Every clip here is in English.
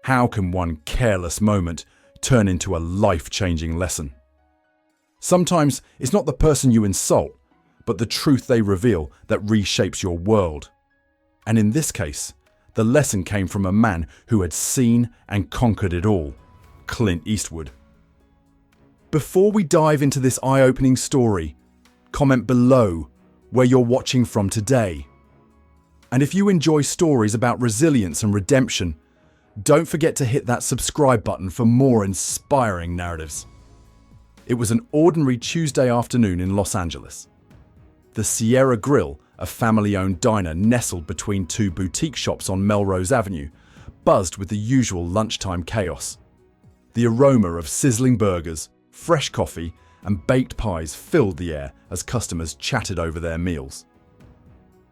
How can one careless moment turn into a life-changing lesson? Sometimes it's not the person you insult, but the truth they reveal that reshapes your world. And in this case, the lesson came from a man who had seen and conquered it all, Clint Eastwood. Before we dive into this eye-opening story, comment below where you're watching from today. And if you enjoy stories about resilience and redemption, don't forget to hit that subscribe button for more inspiring narratives. It was an ordinary Tuesday afternoon in Los Angeles. The Sierra Grill, a family-owned diner nestled between two boutique shops on Melrose Avenue, buzzed with the usual lunchtime chaos. The aroma of sizzling burgers, fresh coffee, and baked pies filled the air as customers chatted over their meals.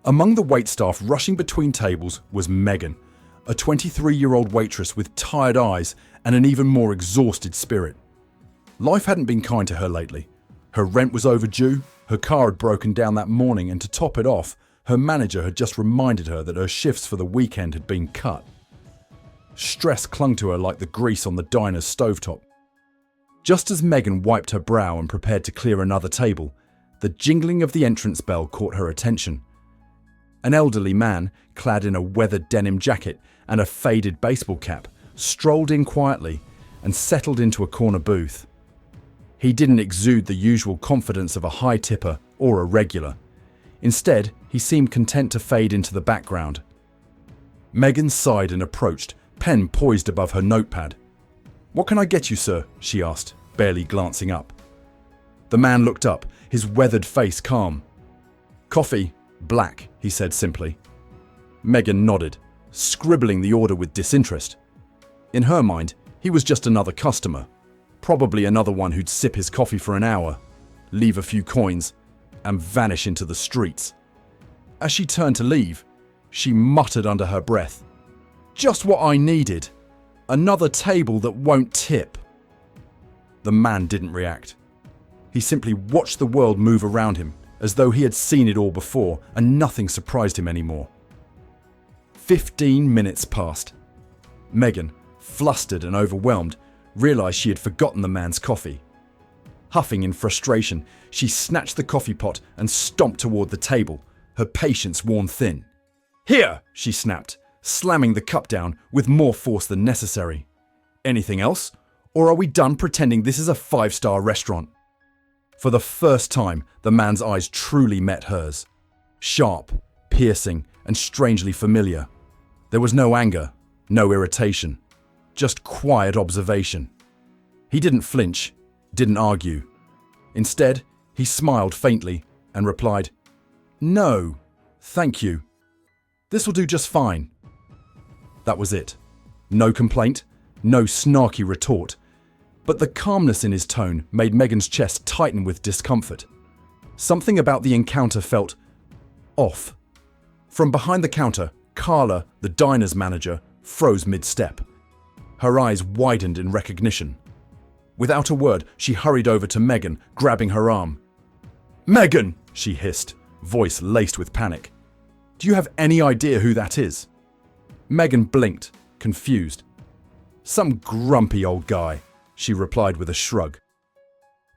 Among the waitstaff rushing between tables was Megan, a 23-year-old waitress with tired eyes and an even more exhausted spirit. Life hadn't been kind to her lately. Her rent was overdue, her car had broken down that morning, and to top it off, her manager had just reminded her that her shifts for the weekend had been cut. Stress clung to her like the grease on the diner's stovetop. Just as Megan wiped her brow and prepared to clear another table, the jingling of the entrance bell caught her attention. An elderly man, clad in a weathered denim jacket and a faded baseball cap, strolled in quietly and settled into a corner booth. He didn't exude the usual confidence of a high tipper or a regular. Instead, he seemed content to fade into the background. Megan sighed and approached, pen poised above her notepad. "What can I get you, sir?" she asked, barely glancing up. The man looked up, his weathered face calm. "Coffee, black," he said simply. Megan nodded, scribbling the order with disinterest. In her mind, he was just another customer, probably another one who'd sip his coffee for an hour, leave a few coins, and vanish into the streets. As she turned to leave, she muttered under her breath, "Just what I needed. Another table that won't tip." The man didn't react. He simply watched the world move around him, as though he had seen it all before and nothing surprised him anymore. 15 minutes passed. Megan, flustered and overwhelmed, realized she had forgotten the man's coffee. Huffing in frustration, she snatched the coffee pot and stomped toward the table, her patience worn thin. "Here!" she snapped, slamming the cup down with more force than necessary. "Anything else? Or are we done pretending this is a five-star restaurant?" For the first time, the man's eyes truly met hers. Sharp, piercing, and strangely familiar. There was no anger, no irritation, just quiet observation. He didn't flinch, didn't argue. Instead, he smiled faintly and replied, "No, thank you. This will do just fine." That was it. No complaint, no snarky retort. But the calmness in his tone made Megan's chest tighten with discomfort. Something about the encounter felt off. From behind the counter, Carla, the diner's manager, froze mid-step. Her eyes widened in recognition. Without a word, she hurried over to Megan, grabbing her arm. "Megan!" she hissed, voice laced with panic. "Do you have any idea who that is?" Megan blinked, confused. "Some grumpy old guy," she replied with a shrug.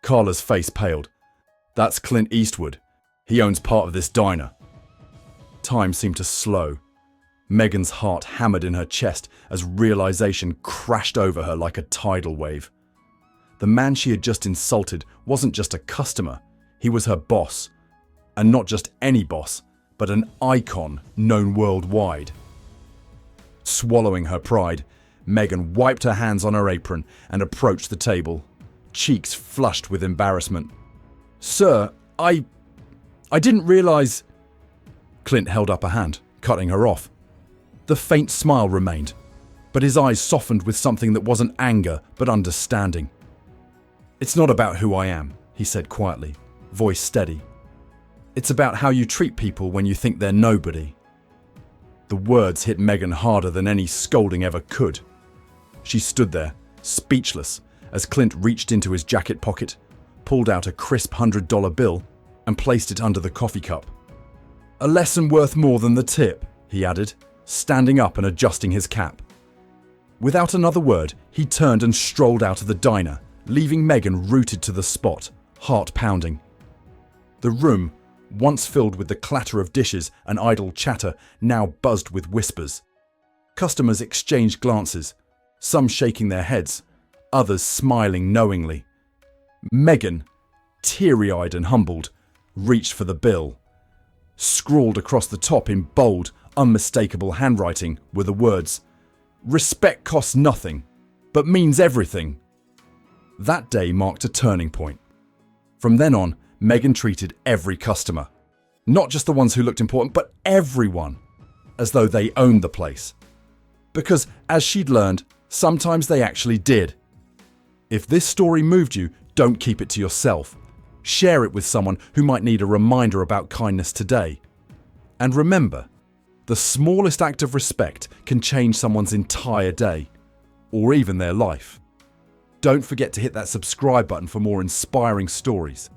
Carla's face paled. "That's Clint Eastwood. He owns part of this diner." Time seemed to slow. Megan's heart hammered in her chest as realization crashed over her like a tidal wave. The man she had just insulted wasn't just a customer, he was her boss. And not just any boss, but an icon known worldwide. Swallowing her pride, Megan wiped her hands on her apron and approached the table, cheeks flushed with embarrassment. "Sir, I didn't realize..." Clint held up a hand, cutting her off. The faint smile remained, but his eyes softened with something that wasn't anger, but understanding. "It's not about who I am," he said quietly, voice steady. "It's about how you treat people when you think they're nobody." The words hit Megan harder than any scolding ever could. She stood there, speechless, as Clint reached into his jacket pocket, pulled out a crisp $100 bill, and placed it under the coffee cup. "A lesson worth more than the tip," he added, standing up and adjusting his cap. Without another word, he turned and strolled out of the diner, leaving Megan rooted to the spot, heart pounding. The room, once filled with the clatter of dishes and idle chatter, now buzzed with whispers. Customers exchanged glances, some shaking their heads, others smiling knowingly. Megan, teary-eyed and humbled, reached for the bill. Scrawled across the top in bold, unmistakable handwriting were the words, "Respect costs nothing, but means everything." That day marked a turning point. From then on, Megan treated every customer, not just the ones who looked important, but everyone, as though they owned the place. Because, as she'd learned, sometimes they actually did. If this story moved you, don't keep it to yourself. Share it with someone who might need a reminder about kindness today. And remember, the smallest act of respect can change someone's entire day, or even their life. Don't forget to hit that subscribe button for more inspiring stories.